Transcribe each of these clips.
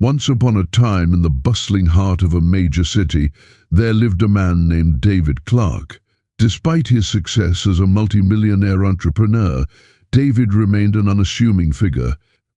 Once upon a time, in the bustling heart of a major city, there lived a man named David Clark. Despite his success as a multimillionaire entrepreneur, David remained an unassuming figure.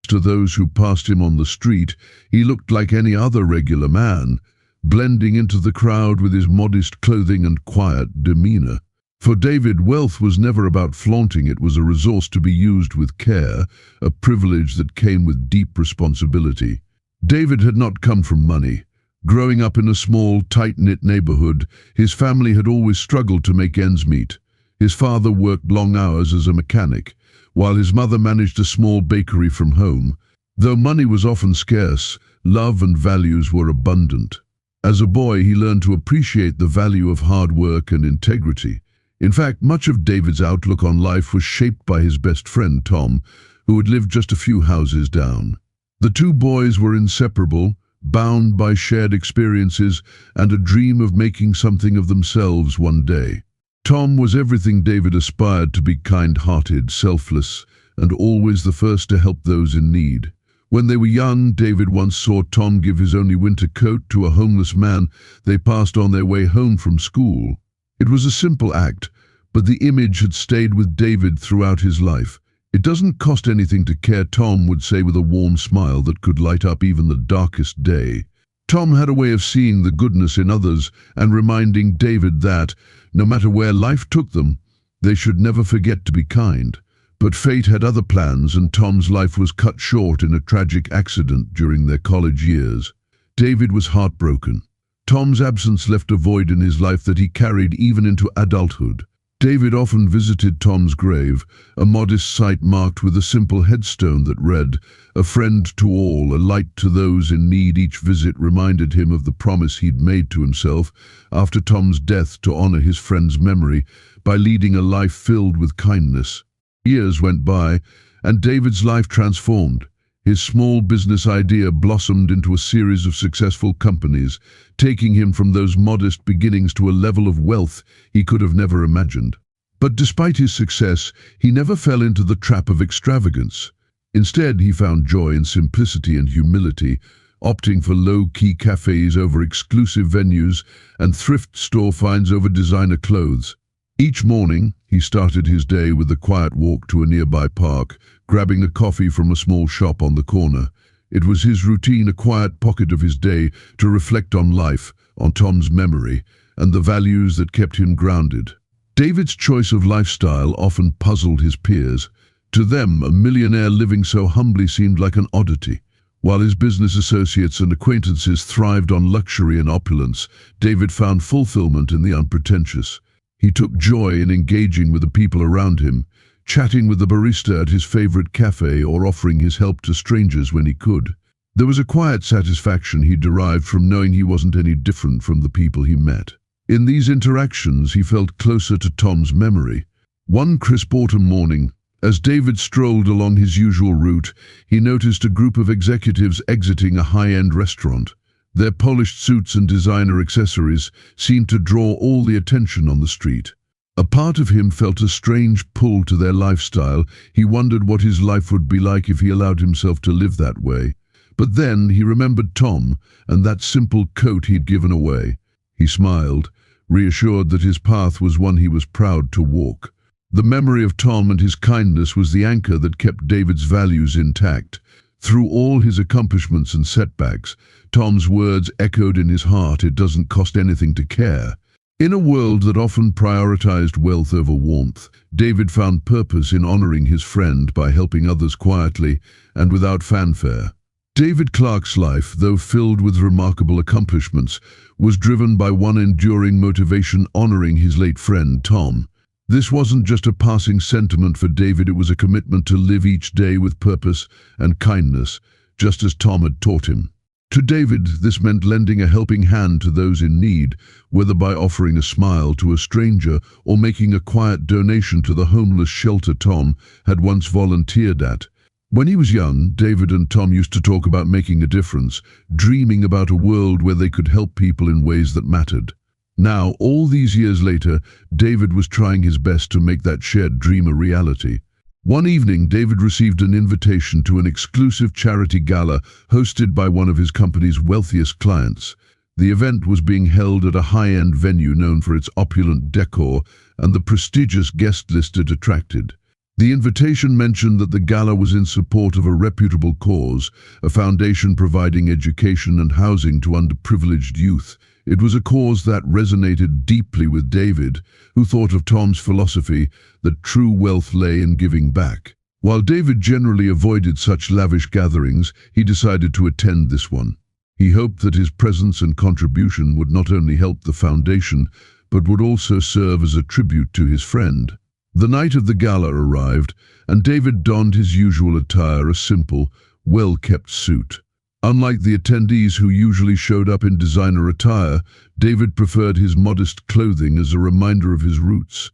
To those who passed him on the street, he looked like any other regular man, blending into the crowd with his modest clothing and quiet demeanor. For David, wealth was never about flaunting. It was a resource to be used with care, a privilege that came with deep responsibility. David had not come from money. Growing up in a small, tight-knit neighborhood, his family had always struggled to make ends meet. His father worked long hours as a mechanic, while his mother managed a small bakery from home. Though money was often scarce, love and values were abundant. As a boy, he learned to appreciate the value of hard work and integrity. In fact, much of David's outlook on life was shaped by his best friend, Tom, who had lived just a few houses down. The two boys were inseparable, bound by shared experiences and a dream of making something of themselves one day. Tom was everything David aspired to be: kind-hearted, selfless, and always the first to help those in need. When they were young, David once saw Tom give his only winter coat to a homeless man they passed on their way home from school. It was a simple act, but the image had stayed with David throughout his life. "It doesn't cost anything to care," Tom would say with a warm smile that could light up even the darkest day. Tom had a way of seeing the goodness in others and reminding David that, no matter where life took them, they should never forget to be kind. But fate had other plans, and Tom's life was cut short in a tragic accident during their college years. David was heartbroken. Tom's absence left a void in his life that he carried even into adulthood. David often visited Tom's grave, a modest site marked with a simple headstone that read, "A friend to all, a light to those in need." Each visit reminded him of the promise he'd made to himself after Tom's death to honor his friend's memory by leading a life filled with kindness. Years went by, and David's life transformed. His small business idea blossomed into a series of successful companies, taking him from those modest beginnings to a level of wealth he could have never imagined. But despite his success, he never fell into the trap of extravagance. Instead, he found joy in simplicity and humility, opting for low-key cafes over exclusive venues and thrift store finds over designer clothes. Each morning, he started his day with a quiet walk to a nearby park, grabbing a coffee from a small shop on the corner. It was his routine, a quiet pocket of his day, to reflect on life, on Tom's memory, and the values that kept him grounded. David's choice of lifestyle often puzzled his peers. To them, a millionaire living so humbly seemed like an oddity. While his business associates and acquaintances thrived on luxury and opulence, David found fulfillment in the unpretentious. He took joy in engaging with the people around him, chatting with the barista at his favorite cafe or offering his help to strangers when he could. There was a quiet satisfaction he derived from knowing he wasn't any different from the people he met. In these interactions, he felt closer to Tom's memory. One crisp autumn morning, as David strolled along his usual route, he noticed a group of executives exiting a high-end restaurant. Their polished suits and designer accessories seemed to draw all the attention on the street. A part of him felt a strange pull to their lifestyle. He wondered what his life would be like if he allowed himself to live that way. But then he remembered Tom and that simple coat he'd given away. He smiled, reassured that his path was one he was proud to walk. The memory of Tom and his kindness was the anchor that kept David's values intact. Through all his accomplishments and setbacks, Tom's words echoed in his heart: "It doesn't cost anything to care." In a world that often prioritized wealth over warmth, David found purpose in honoring his friend by helping others quietly and without fanfare. David Clark's life, though filled with remarkable accomplishments, was driven by one enduring motivation: honoring his late friend, Tom. This wasn't just a passing sentiment for David, it was a commitment to live each day with purpose and kindness, just as Tom had taught him. To David, this meant lending a helping hand to those in need, whether by offering a smile to a stranger or making a quiet donation to the homeless shelter Tom had once volunteered at. When he was young, David and Tom used to talk about making a difference, dreaming about a world where they could help people in ways that mattered. Now, all these years later, David was trying his best to make that shared dream a reality. One evening, David received an invitation to an exclusive charity gala hosted by one of his company's wealthiest clients. The event was being held at a high-end venue known for its opulent decor and the prestigious guest list it attracted. The invitation mentioned that the gala was in support of a reputable cause, a foundation providing education and housing to underprivileged youth. It was a cause that resonated deeply with David, who thought of Tom's philosophy that true wealth lay in giving back. While David generally avoided such lavish gatherings, he decided to attend this one. He hoped that his presence and contribution would not only help the foundation, but would also serve as a tribute to his friend. The night of the gala arrived, and David donned his usual attire, a simple, well-kept suit. Unlike the attendees who usually showed up in designer attire, David preferred his modest clothing as a reminder of his roots.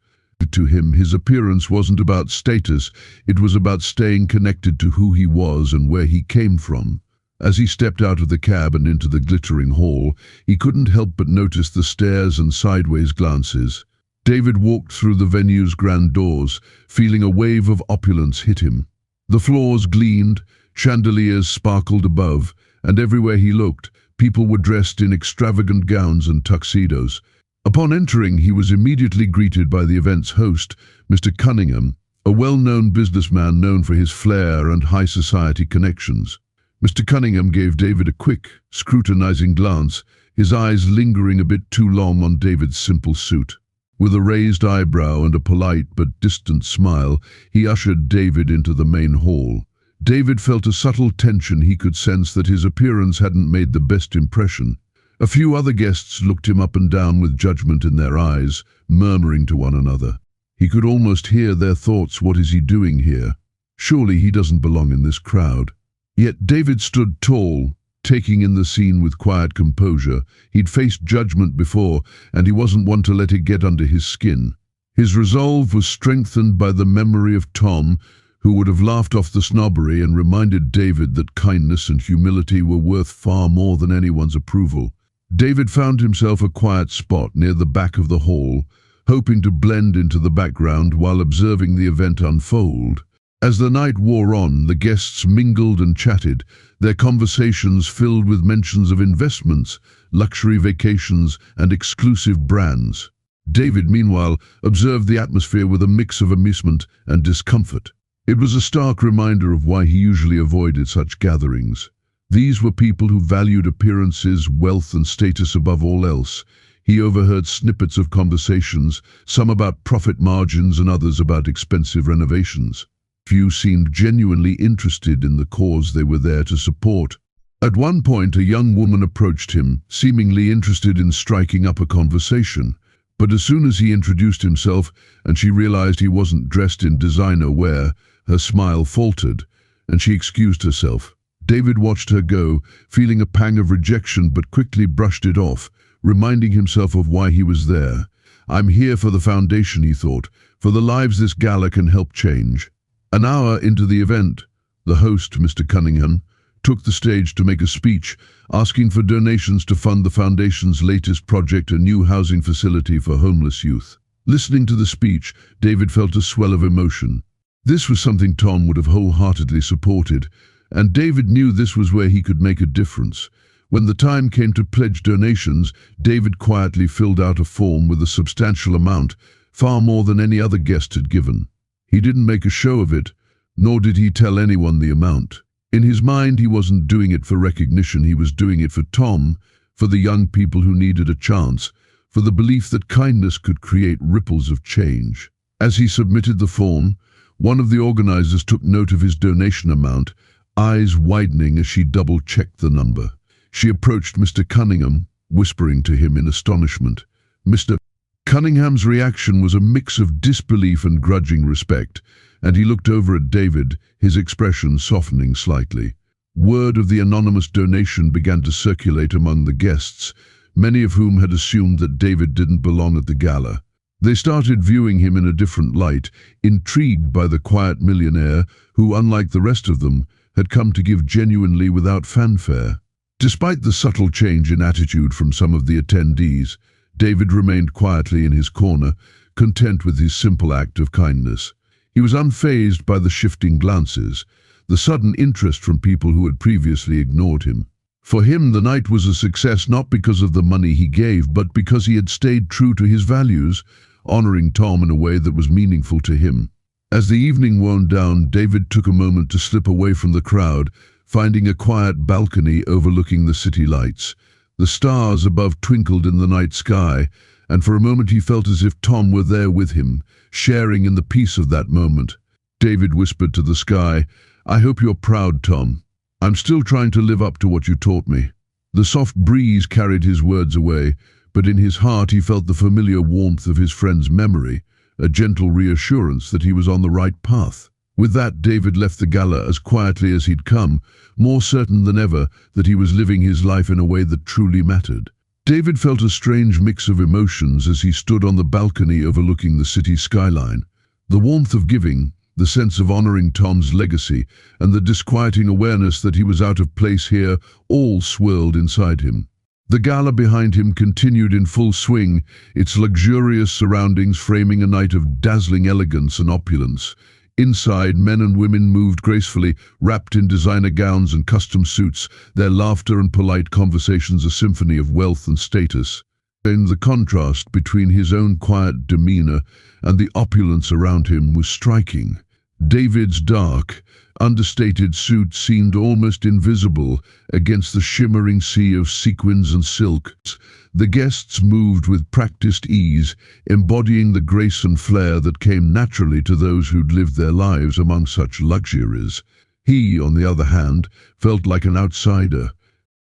To him, his appearance wasn't about status, it was about staying connected to who he was and where he came from. As he stepped out of the cab and into the glittering hall, he couldn't help but notice the stares and sideways glances. David walked through the venue's grand doors, feeling a wave of opulence hit him. The floors gleamed, chandeliers sparkled above, and everywhere he looked, people were dressed in extravagant gowns and tuxedos. Upon entering, he was immediately greeted by the event's host, Mr. Cunningham, a well-known businessman known for his flair and high society connections. Mr. Cunningham gave David a quick, scrutinizing glance, his eyes lingering a bit too long on David's simple suit. With a raised eyebrow and a polite but distant smile, he ushered David into the main hall. David felt a subtle tension. He could sense that his appearance hadn't made the best impression. A few other guests looked him up and down with judgment in their eyes, murmuring to one another. He could almost hear their thoughts. What is he doing here? Surely he doesn't belong in this crowd. Yet David stood tall, taking in the scene with quiet composure. He'd faced judgment before, and he wasn't one to let it get under his skin. His resolve was strengthened by the memory of Tom, who would have laughed off the snobbery and reminded David that kindness and humility were worth far more than anyone's approval. David found himself a quiet spot near the back of the hall, hoping to blend into the background while observing the event unfold. As the night wore on, the guests mingled and chatted, their conversations filled with mentions of investments, luxury vacations, and exclusive brands. David, meanwhile, observed the atmosphere with a mix of amusement and discomfort. It was a stark reminder of why he usually avoided such gatherings. These were people who valued appearances, wealth, and status above all else. He overheard snippets of conversations, some about profit margins and others about expensive renovations. Few seemed genuinely interested in the cause they were there to support. At one point, a young woman approached him, seemingly interested in striking up a conversation. But as soon as he introduced himself and she realized he wasn't dressed in designer wear, her smile faltered, and she excused herself. David watched her go, feeling a pang of rejection, but quickly brushed it off, reminding himself of why he was there. "I'm here for the foundation," he thought, "for the lives this gala can help change." An hour into the event, the host, Mr. Cunningham, took the stage to make a speech, asking for donations to fund the foundation's latest project, a new housing facility for homeless youth. Listening to the speech, David felt a swell of emotion. This was something Tom would have wholeheartedly supported, and David knew this was where he could make a difference. When the time came to pledge donations, David quietly filled out a form with a substantial amount, far more than any other guest had given. He didn't make a show of it, nor did he tell anyone the amount. In his mind, he wasn't doing it for recognition, he was doing it for Tom, for the young people who needed a chance, for the belief that kindness could create ripples of change. As he submitted the form, one of the organizers took note of his donation amount, eyes widening as she double-checked the number. She approached Mr. Cunningham, whispering to him in astonishment. Mr. Cunningham's reaction was a mix of disbelief and grudging respect, and he looked over at David, his expression softening slightly. Word of the anonymous donation began to circulate among the guests, many of whom had assumed that David didn't belong at the gala. They started viewing him in a different light, intrigued by the quiet millionaire who, unlike the rest of them, had come to give genuinely without fanfare. Despite the subtle change in attitude from some of the attendees, David remained quietly in his corner, content with his simple act of kindness. He was unfazed by the shifting glances, the sudden interest from people who had previously ignored him. For him, the night was a success not because of the money he gave, but because he had stayed true to his values, honoring Tom in a way that was meaningful to him. As the evening wound down, David took a moment to slip away from the crowd, finding a quiet balcony overlooking the city lights. The stars above twinkled in the night sky, and for a moment he felt as if Tom were there with him, sharing in the peace of that moment. David whispered to the sky, "I hope you're proud, Tom. I'm still trying to live up to what you taught me." The soft breeze carried his words away, but in his heart he felt the familiar warmth of his friend's memory, a gentle reassurance that he was on the right path. With that, David left the gala as quietly as he'd come, more certain than ever that he was living his life in a way that truly mattered. David felt a strange mix of emotions as he stood on the balcony overlooking the city skyline. The warmth of giving, the sense of honoring Tom's legacy, and the disquieting awareness that he was out of place here all swirled inside him. The gala behind him continued in full swing, its luxurious surroundings framing a night of dazzling elegance and opulence. Inside, men and women moved gracefully, wrapped in designer gowns and custom suits, their laughter and polite conversations a symphony of wealth and status. And the contrast between his own quiet demeanor and the opulence around him was striking. David's dark, understated suit seemed almost invisible against the shimmering sea of sequins and silks. The guests moved with practiced ease, embodying the grace and flair that came naturally to those who'd lived their lives among such luxuries. He, on the other hand, felt like an outsider.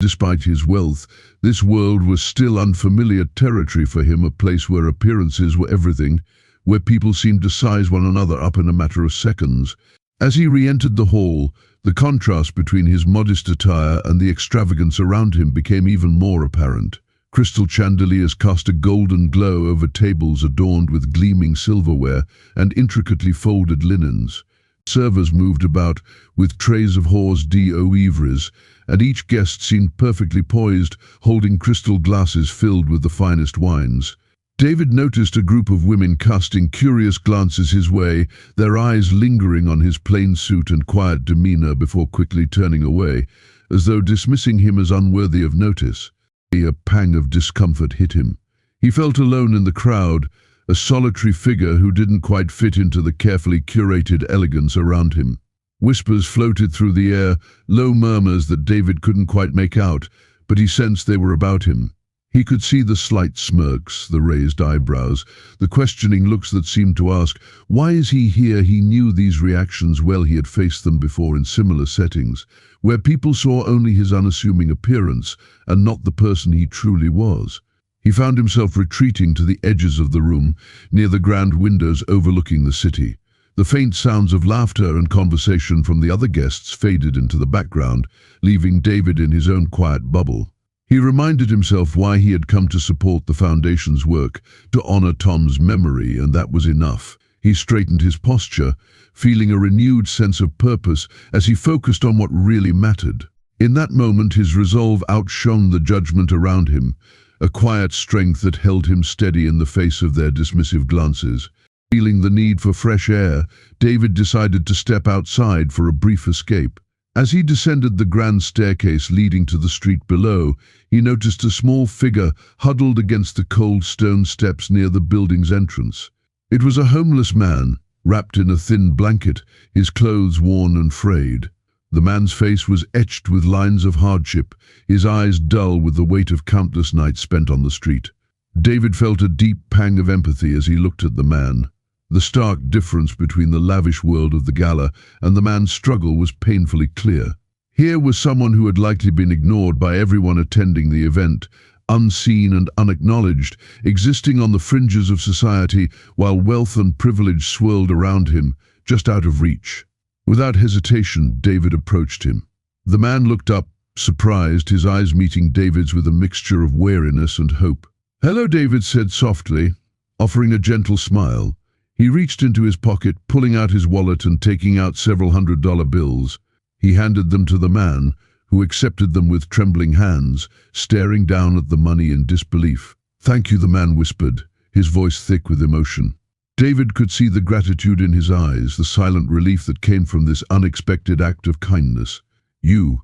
Despite his wealth, this world was still unfamiliar territory for him, a place where appearances were everything, where people seemed to size one another up in a matter of seconds. As he re-entered the hall, the contrast between his modest attire and the extravagance around him became even more apparent. Crystal chandeliers cast a golden glow over tables adorned with gleaming silverware and intricately folded linens. Servers moved about with trays of hors d'oeuvres, and each guest seemed perfectly poised, holding crystal glasses filled with the finest wines. David noticed a group of women casting curious glances his way, their eyes lingering on his plain suit and quiet demeanor before quickly turning away, as though dismissing him as unworthy of notice. A pang of discomfort hit him. He felt alone in the crowd, a solitary figure who didn't quite fit into the carefully curated elegance around him. Whispers floated through the air, low murmurs that David couldn't quite make out, but he sensed they were about him. He could see the slight smirks, the raised eyebrows, the questioning looks that seemed to ask, why is he here? He knew these reactions well. He had faced them before in similar settings, where people saw only his unassuming appearance and not the person he truly was. He found himself retreating to the edges of the room, near the grand windows overlooking the city. The faint sounds of laughter and conversation from the other guests faded into the background, leaving David in his own quiet bubble. He reminded himself why he had come to support the Foundation's work, to honor Tom's memory, and that was enough. He straightened his posture, feeling a renewed sense of purpose as he focused on what really mattered. In that moment, his resolve outshone the judgment around him, a quiet strength that held him steady in the face of their dismissive glances. Feeling the need for fresh air, David decided to step outside for a brief escape. As he descended the grand staircase leading to the street below, he noticed a small figure huddled against the cold stone steps near the building's entrance. It was a homeless man, wrapped in a thin blanket, his clothes worn and frayed. The man's face was etched with lines of hardship, his eyes dull with the weight of countless nights spent on the street. David felt a deep pang of empathy as he looked at the man. The stark difference between the lavish world of the gala and the man's struggle was painfully clear. Here was someone who had likely been ignored by everyone attending the event, unseen and unacknowledged, existing on the fringes of society while wealth and privilege swirled around him, just out of reach. Without hesitation, David approached him. The man looked up, surprised, his eyes meeting David's with a mixture of wariness and hope. "Hello," David said softly, offering a gentle smile. He reached into his pocket, pulling out his wallet and taking out several $100 bills. He handed them to the man, who accepted them with trembling hands, staring down at the money in disbelief. "Thank you," the man whispered, his voice thick with emotion. David could see the gratitude in his eyes, the silent relief that came from this unexpected act of kindness. You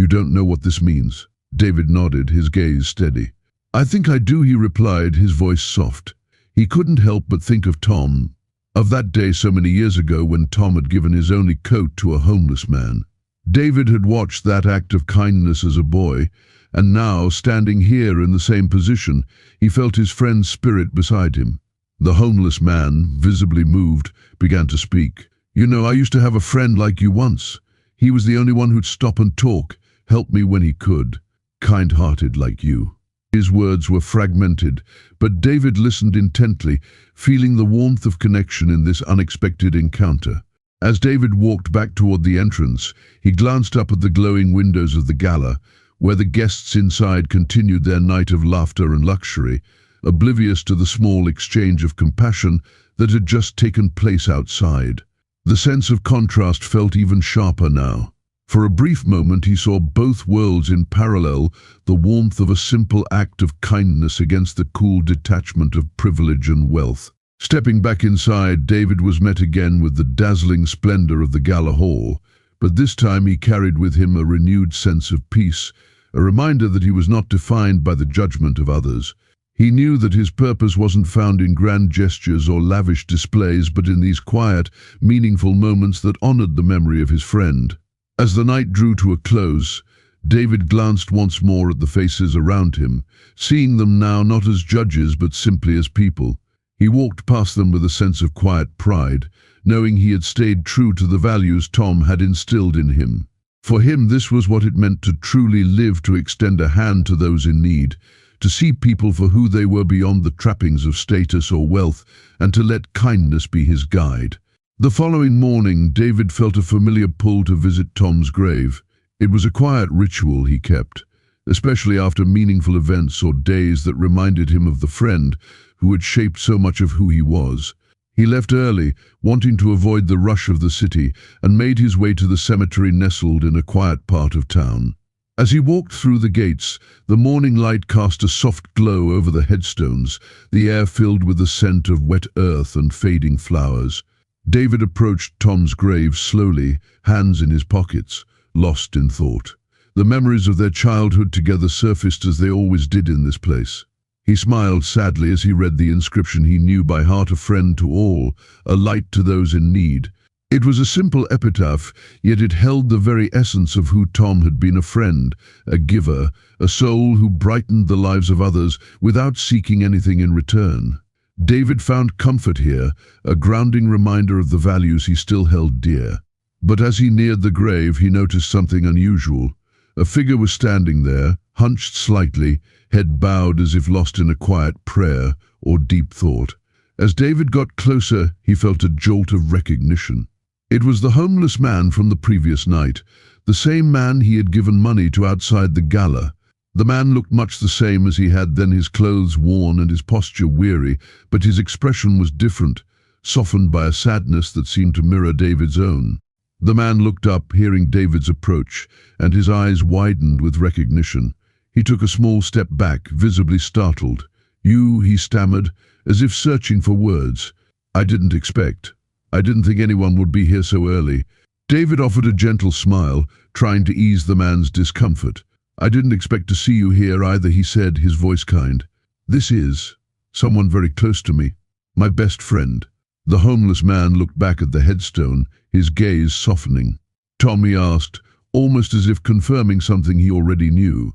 don't know what this means." David nodded, his gaze steady. "I think I do," he replied, his voice soft. He couldn't help but think of Tom, of that day so many years ago when Tom had given his only coat to a homeless man. David had watched that act of kindness as a boy, and now, standing here in the same position, he felt his friend's spirit beside him. The homeless man, visibly moved, began to speak. "You know, I used to have a friend like you once. He was the only one who'd stop and talk, help me when he could. Kind-hearted like you." His words were fragmented, but David listened intently, feeling the warmth of connection in this unexpected encounter. As David walked back toward the entrance, he glanced up at the glowing windows of the gala, where the guests inside continued their night of laughter and luxury, oblivious to the small exchange of compassion that had just taken place outside. The sense of contrast felt even sharper now. For a brief moment he saw both worlds in parallel, the warmth of a simple act of kindness against the cool detachment of privilege and wealth. Stepping back inside, David was met again with the dazzling splendor of the gala hall, but this time he carried with him a renewed sense of peace, a reminder that he was not defined by the judgment of others. He knew that his purpose wasn't found in grand gestures or lavish displays, but in these quiet, meaningful moments that honored the memory of his friend. As the night drew to a close, David glanced once more at the faces around him, seeing them now not as judges but simply as people. He walked past them with a sense of quiet pride, knowing he had stayed true to the values Tom had instilled in him. For him, this was what it meant to truly live, to extend a hand to those in need, to see people for who they were beyond the trappings of status or wealth, and to let kindness be his guide. The following morning, David felt a familiar pull to visit Tom's grave. It was a quiet ritual he kept, especially after meaningful events or days that reminded him of the friend who had shaped so much of who he was. He left early, wanting to avoid the rush of the city, and made his way to the cemetery nestled in a quiet part of town. As he walked through the gates, the morning light cast a soft glow over the headstones, the air filled with the scent of wet earth and fading flowers. David approached Tom's grave slowly, hands in his pockets, lost in thought. The memories of their childhood together surfaced as they always did in this place. He smiled sadly as he read the inscription he knew by heart: "A friend to all, a light to those in need." It was a simple epitaph, yet it held the very essence of who Tom had been: a friend, a giver, a soul who brightened the lives of others without seeking anything in return. David found comfort here, a grounding reminder of the values he still held dear. But as he neared the grave, he noticed something unusual. A figure was standing there, hunched slightly, head bowed as if lost in a quiet prayer or deep thought. As David got closer, he felt a jolt of recognition. It was the homeless man from the previous night, the same man he had given money to outside the gala. The man looked much the same as he had then, his clothes worn and his posture weary, but his expression was different, softened by a sadness that seemed to mirror David's own. The man looked up, hearing David's approach, and his eyes widened with recognition. He took a small step back, visibly startled. "You," he stammered, as if searching for words. I didn't think anyone would be here so early." David offered a gentle smile, trying to ease the man's discomfort. "I didn't expect to see you here either," he said, his voice kind. "This is someone very close to me, my best friend." The homeless man looked back at the headstone, his gaze softening. "Tom," he asked, almost as if confirming something he already knew.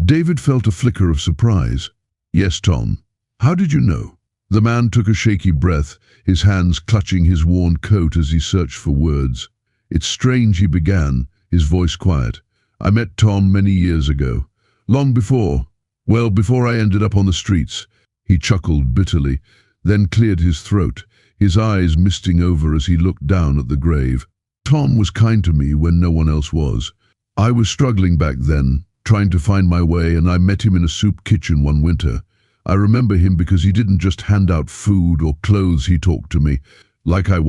David felt a flicker of surprise. "Yes, Tom. How did you know?" The man took a shaky breath, his hands clutching his worn coat as he searched for words. "It's strange," he began, his voice quiet. "I met Tom many years ago, long before I ended up on the streets." He chuckled bitterly, then cleared his throat, his eyes misting over as he looked down at the grave. "Tom was kind to me when no one else was. I was struggling back then, trying to find my way, and I met him in a soup kitchen one winter. I remember him because he didn't just hand out food or clothes. He talked to me like I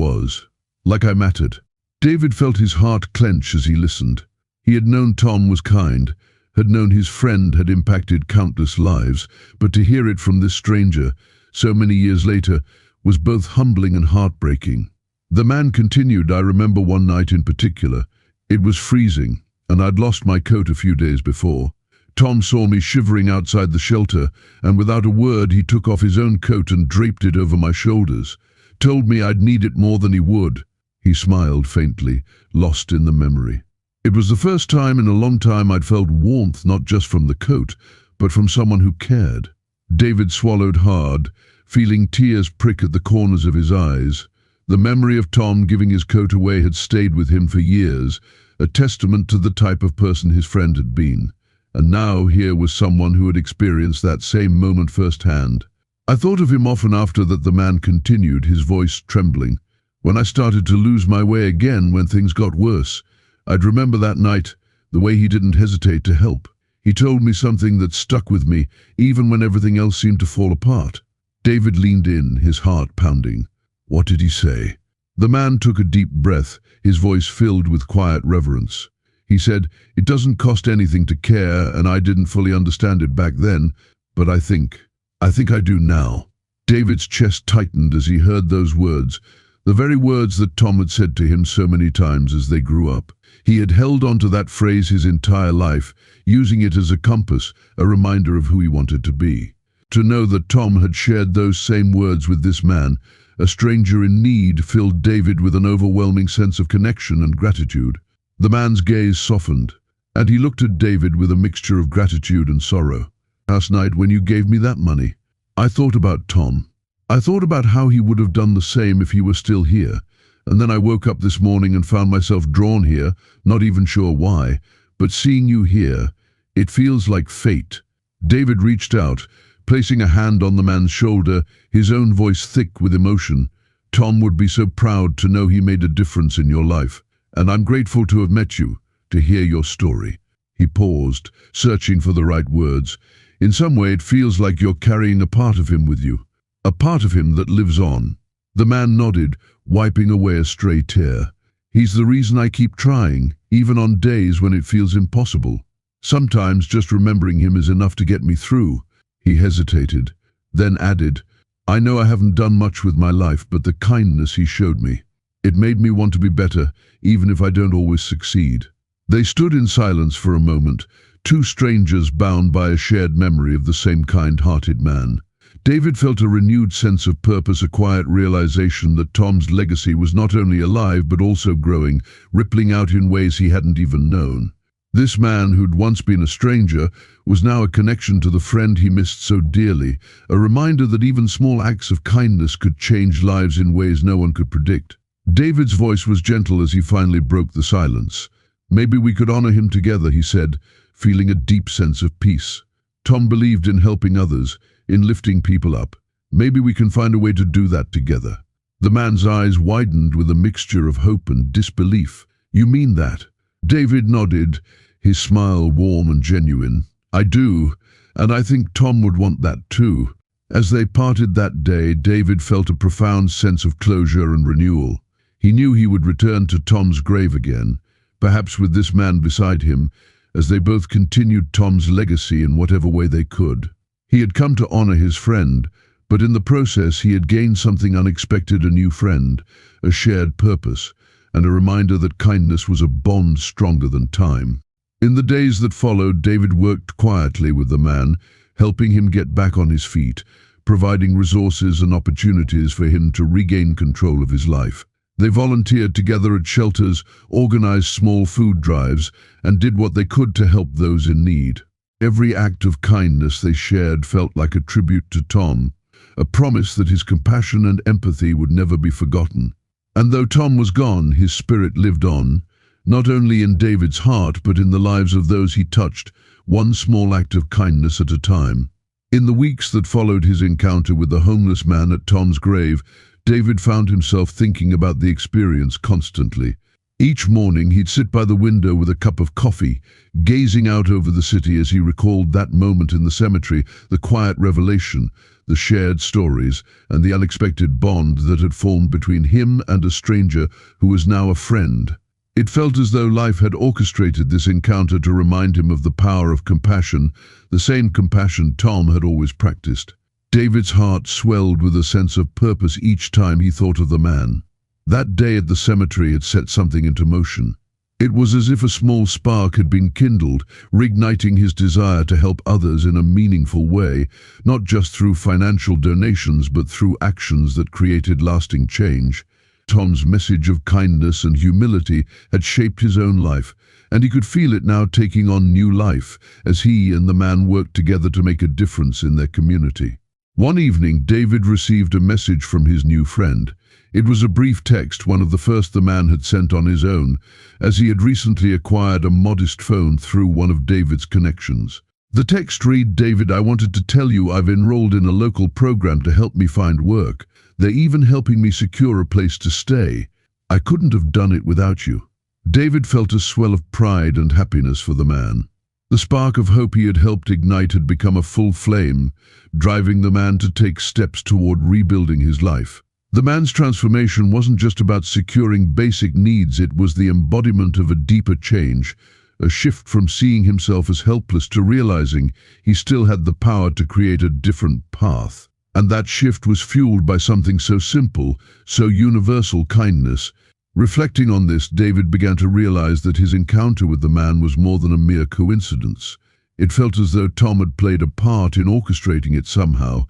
mattered." David felt his heart clench as he listened. He had known Tom was kind, had known his friend had impacted countless lives, but to hear it from this stranger, so many years later, was both humbling and heartbreaking. The man continued, "I remember one night in particular. It was freezing, and I'd lost my coat a few days before. Tom saw me shivering outside the shelter, and without a word he took off his own coat and draped it over my shoulders. Told me I'd need it more than he would." He smiled faintly, lost in the memory. "It was the first time in a long time I'd felt warmth, not just from the coat, but from someone who cared." David swallowed hard, feeling tears prick at the corners of his eyes. The memory of Tom giving his coat away had stayed with him for years, a testament to the type of person his friend had been. And now here was someone who had experienced that same moment firsthand. "I thought of him often after that," the man continued, his voice trembling. "When I started to lose my way again, when things got worse, I'd remember that night, the way he didn't hesitate to help. He told me something that stuck with me, even when everything else seemed to fall apart." David leaned in, his heart pounding. "What did he say?" The man took a deep breath, his voice filled with quiet reverence. He said, "It doesn't cost anything to care, and I didn't fully understand it back then, but I think I do now." David's chest tightened as he heard those words, the very words that Tom had said to him so many times as they grew up. He had held on to that phrase his entire life, using it as a compass, a reminder of who he wanted to be. To know that Tom had shared those same words with this man, a stranger in need, filled David with an overwhelming sense of connection and gratitude. The man's gaze softened, and he looked at David with a mixture of gratitude and sorrow. "Last night when you gave me that money, I thought about Tom. I thought about how he would have done the same if he were still here. And then I woke up this morning and found myself drawn here, not even sure why, but seeing you here, it feels like fate." David reached out, placing a hand on the man's shoulder, his own voice thick with emotion. "Tom would be so proud to know he made a difference in your life. And I'm grateful to have met you, to hear your story." He paused, searching for the right words. "In some way it feels like you're carrying a part of him with you, a part of him that lives on." The man nodded, wiping away a stray tear. "He's the reason I keep trying, even on days when it feels impossible. Sometimes just remembering him is enough to get me through." He hesitated, then added, "I know I haven't done much with my life, but the kindness he showed me, it made me want to be better, even if I don't always succeed." They stood in silence for a moment, two strangers bound by a shared memory of the same kind-hearted man. David felt a renewed sense of purpose, a quiet realization that Tom's legacy was not only alive but also growing, rippling out in ways he hadn't even known. This man, who'd once been a stranger, was now a connection to the friend he missed so dearly, a reminder that even small acts of kindness could change lives in ways no one could predict. David's voice was gentle as he finally broke the silence. "Maybe we could honor him together," he said, feeling a deep sense of peace. Tom believed in helping others, in lifting people up. "Maybe we can find a way to do that together." The man's eyes widened with a mixture of hope and disbelief. "You mean that?" David nodded, his smile warm and genuine. "I do, and I think Tom would want that too." As they parted that day, David felt a profound sense of closure and renewal. He knew he would return to Tom's grave again, perhaps with this man beside him, as they both continued Tom's legacy in whatever way they could. He had come to honor his friend, but in the process he had gained something unexpected, a new friend, a shared purpose, and a reminder that kindness was a bond stronger than time. In the days that followed, David worked quietly with the man, helping him get back on his feet, providing resources and opportunities for him to regain control of his life. They volunteered together at shelters, organized small food drives, and did what they could to help those in need. Every act of kindness they shared felt like a tribute to Tom, a promise that his compassion and empathy would never be forgotten. And though Tom was gone, his spirit lived on, not only in David's heart but in the lives of those he touched, one small act of kindness at a time. In the weeks that followed his encounter with the homeless man at Tom's grave, David found himself thinking about the experience constantly. Each morning he'd sit by the window with a cup of coffee, gazing out over the city as he recalled that moment in the cemetery, the quiet revelation, the shared stories, and the unexpected bond that had formed between him and a stranger who was now a friend. It felt as though life had orchestrated this encounter to remind him of the power of compassion, the same compassion Tom had always practiced. David's heart swelled with a sense of purpose each time he thought of the man. That day at the cemetery had set something into motion. It was as if a small spark had been kindled, reigniting his desire to help others in a meaningful way, not just through financial donations but through actions that created lasting change. Tom's message of kindness and humility had shaped his own life, and he could feel it now taking on new life as he and the man worked together to make a difference in their community. One evening, David received a message from his new friend. It was a brief text, one of the first the man had sent on his own, as he had recently acquired a modest phone through one of David's connections. The text read, "David, I wanted to tell you I've enrolled in a local program to help me find work. They're even helping me secure a place to stay. I couldn't have done it without you." David felt a swell of pride and happiness for the man. The spark of hope he had helped ignite had become a full flame, driving the man to take steps toward rebuilding his life. The man's transformation wasn't just about securing basic needs, it was the embodiment of a deeper change, a shift from seeing himself as helpless to realizing he still had the power to create a different path. And that shift was fueled by something so simple, so universal: kindness. Reflecting on this, David began to realize that his encounter with the man was more than a mere coincidence. It felt as though Tom had played a part in orchestrating it somehow,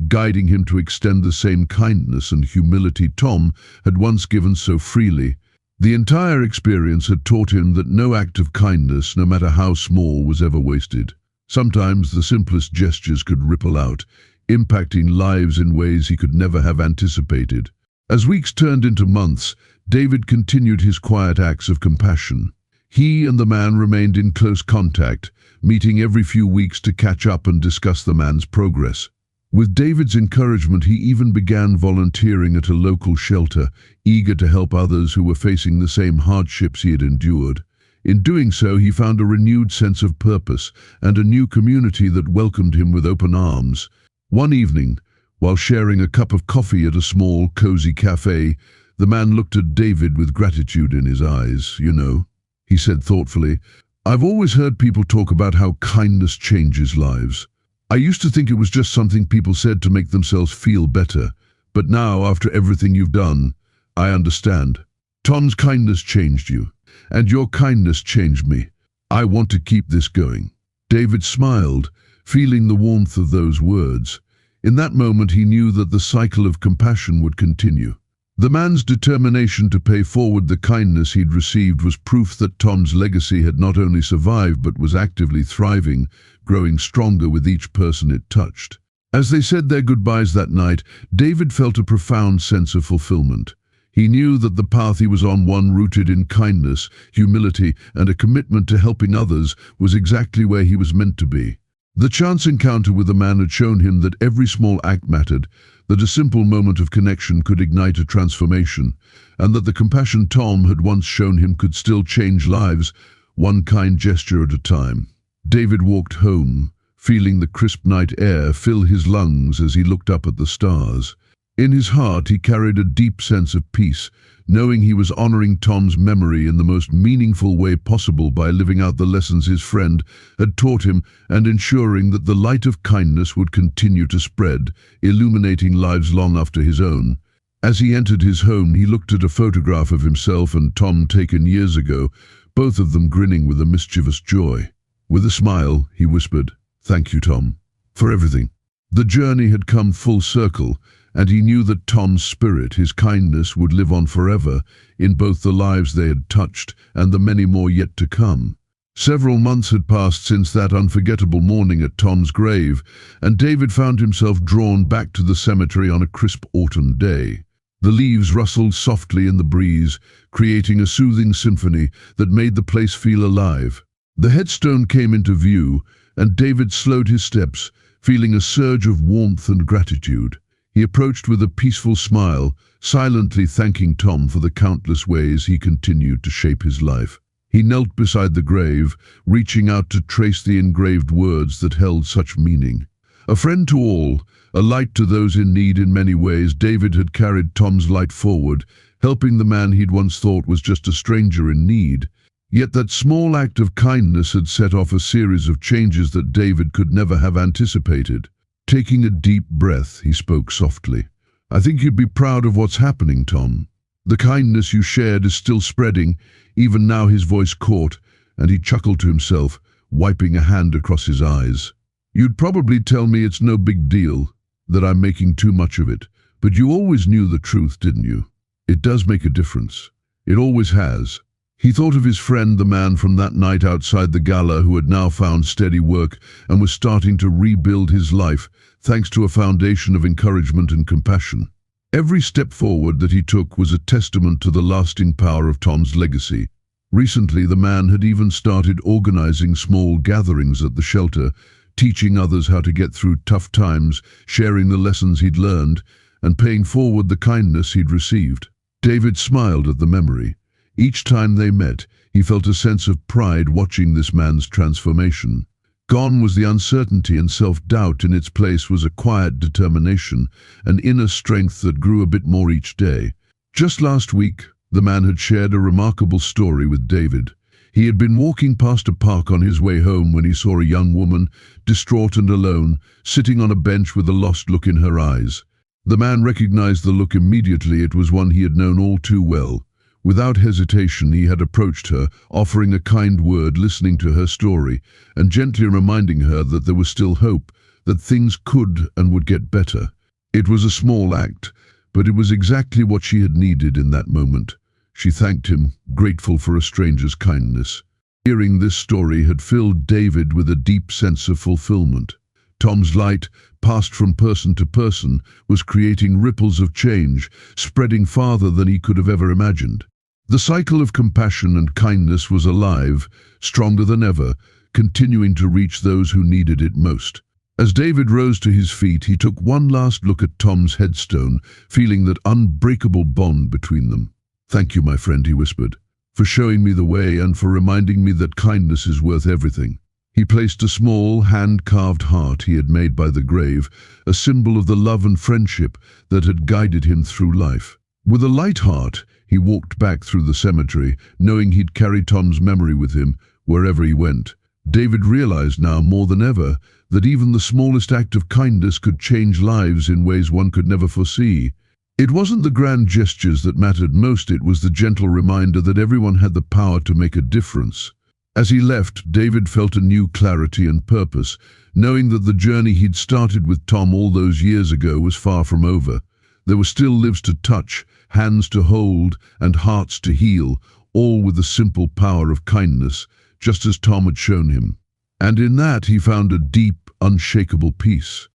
guiding him to extend the same kindness and humility Tom had once given so freely. The entire experience had taught him that no act of kindness, no matter how small, was ever wasted. Sometimes the simplest gestures could ripple out, impacting lives in ways he could never have anticipated. As weeks turned into months, David continued his quiet acts of compassion. He and the man remained in close contact, meeting every few weeks to catch up and discuss the man's progress. With David's encouragement, he even began volunteering at a local shelter, eager to help others who were facing the same hardships he had endured. In doing so, he found a renewed sense of purpose and a new community that welcomed him with open arms. One evening, while sharing a cup of coffee at a small, cozy cafe, the man looked at David with gratitude in his eyes. "You know," he said thoughtfully, "I've always heard people talk about how kindness changes lives. I used to think it was just something people said to make themselves feel better, but now, after everything you've done, I understand. Tom's kindness changed you, and your kindness changed me. I want to keep this going." David smiled, feeling the warmth of those words. In that moment, he knew that the cycle of compassion would continue. The man's determination to pay forward the kindness he'd received was proof that Tom's legacy had not only survived but was actively thriving, growing stronger with each person it touched. As they said their goodbyes that night, David felt a profound sense of fulfillment. He knew that the path he was on, one rooted in kindness, humility, and a commitment to helping others, was exactly where he was meant to be. The chance encounter with the man had shown him that every small act mattered, that a simple moment of connection could ignite a transformation, and that the compassion Tom had once shown him could still change lives, one kind gesture at a time. David walked home, feeling the crisp night air fill his lungs as he looked up at the stars. In his heart, he carried a deep sense of peace, knowing he was honoring Tom's memory in the most meaningful way possible by living out the lessons his friend had taught him and ensuring that the light of kindness would continue to spread, illuminating lives long after his own. As he entered his home, he looked at a photograph of himself and Tom taken years ago, both of them grinning with a mischievous joy. With a smile, he whispered, "Thank you, Tom, for everything." The journey had come full circle, and he knew that Tom's spirit, his kindness, would live on forever in both the lives they had touched and the many more yet to come. Several months had passed since that unforgettable morning at Tom's grave, and David found himself drawn back to the cemetery on a crisp autumn day. The leaves rustled softly in the breeze, creating a soothing symphony that made the place feel alive. The headstone came into view, and David slowed his steps, feeling a surge of warmth and gratitude. He approached with a peaceful smile, silently thanking Tom for the countless ways he continued to shape his life. He knelt beside the grave, reaching out to trace the engraved words that held such meaning. A friend to all, a light to those in need. In many ways, David had carried Tom's light forward, helping the man he'd once thought was just a stranger in need. Yet that small act of kindness had set off a series of changes that David could never have anticipated. Taking a deep breath, he spoke softly. "I think you'd be proud of what's happening, Tom. The kindness you shared is still spreading." Even now his voice caught, and he chuckled to himself, wiping a hand across his eyes. "You'd probably tell me it's no big deal, that I'm making too much of it. But you always knew the truth, didn't you? It does make a difference. It always has." He thought of his friend, the man from that night outside the gala, who had now found steady work and was starting to rebuild his life, thanks to a foundation of encouragement and compassion. Every step forward that he took was a testament to the lasting power of Tom's legacy. Recently, the man had even started organizing small gatherings at the shelter, teaching others how to get through tough times, sharing the lessons he'd learned, and paying forward the kindness he'd received. David smiled at the memory. Each time they met, he felt a sense of pride watching this man's transformation. Gone was the uncertainty and self-doubt. In its place was a quiet determination, an inner strength that grew a bit more each day. Just last week, the man had shared a remarkable story with David. He had been walking past a park on his way home when he saw a young woman, distraught and alone, sitting on a bench with a lost look in her eyes. The man recognized the look immediately. It was one he had known all too well. Without hesitation, he had approached her, offering a kind word, listening to her story, and gently reminding her that there was still hope, that things could and would get better. It was a small act, but it was exactly what she had needed in that moment. She thanked him, grateful for a stranger's kindness. Hearing this story had filled David with a deep sense of fulfillment. Tom's light, passed from person to person, was creating ripples of change, spreading farther than he could have ever imagined. The cycle of compassion and kindness was alive, stronger than ever, continuing to reach those who needed it most. As David rose to his feet, he took one last look at Tom's headstone, feeling that unbreakable bond between them. "Thank you, my friend," he whispered, "for showing me the way and for reminding me that kindness is worth everything." He placed a small, hand-carved heart he had made by the grave, a symbol of the love and friendship that had guided him through life. With a light heart, he walked back through the cemetery, knowing he'd carry Tom's memory with him wherever he went. David realized now more than ever that even the smallest act of kindness could change lives in ways one could never foresee. It wasn't the grand gestures that mattered most, it was the gentle reminder that everyone had the power to make a difference. As he left, David felt a new clarity and purpose, knowing that the journey he'd started with Tom all those years ago was far from over. There were still lives to touch, hands to hold, and hearts to heal, all with the simple power of kindness, just as Tom had shown him. And in that he found a deep, unshakable peace.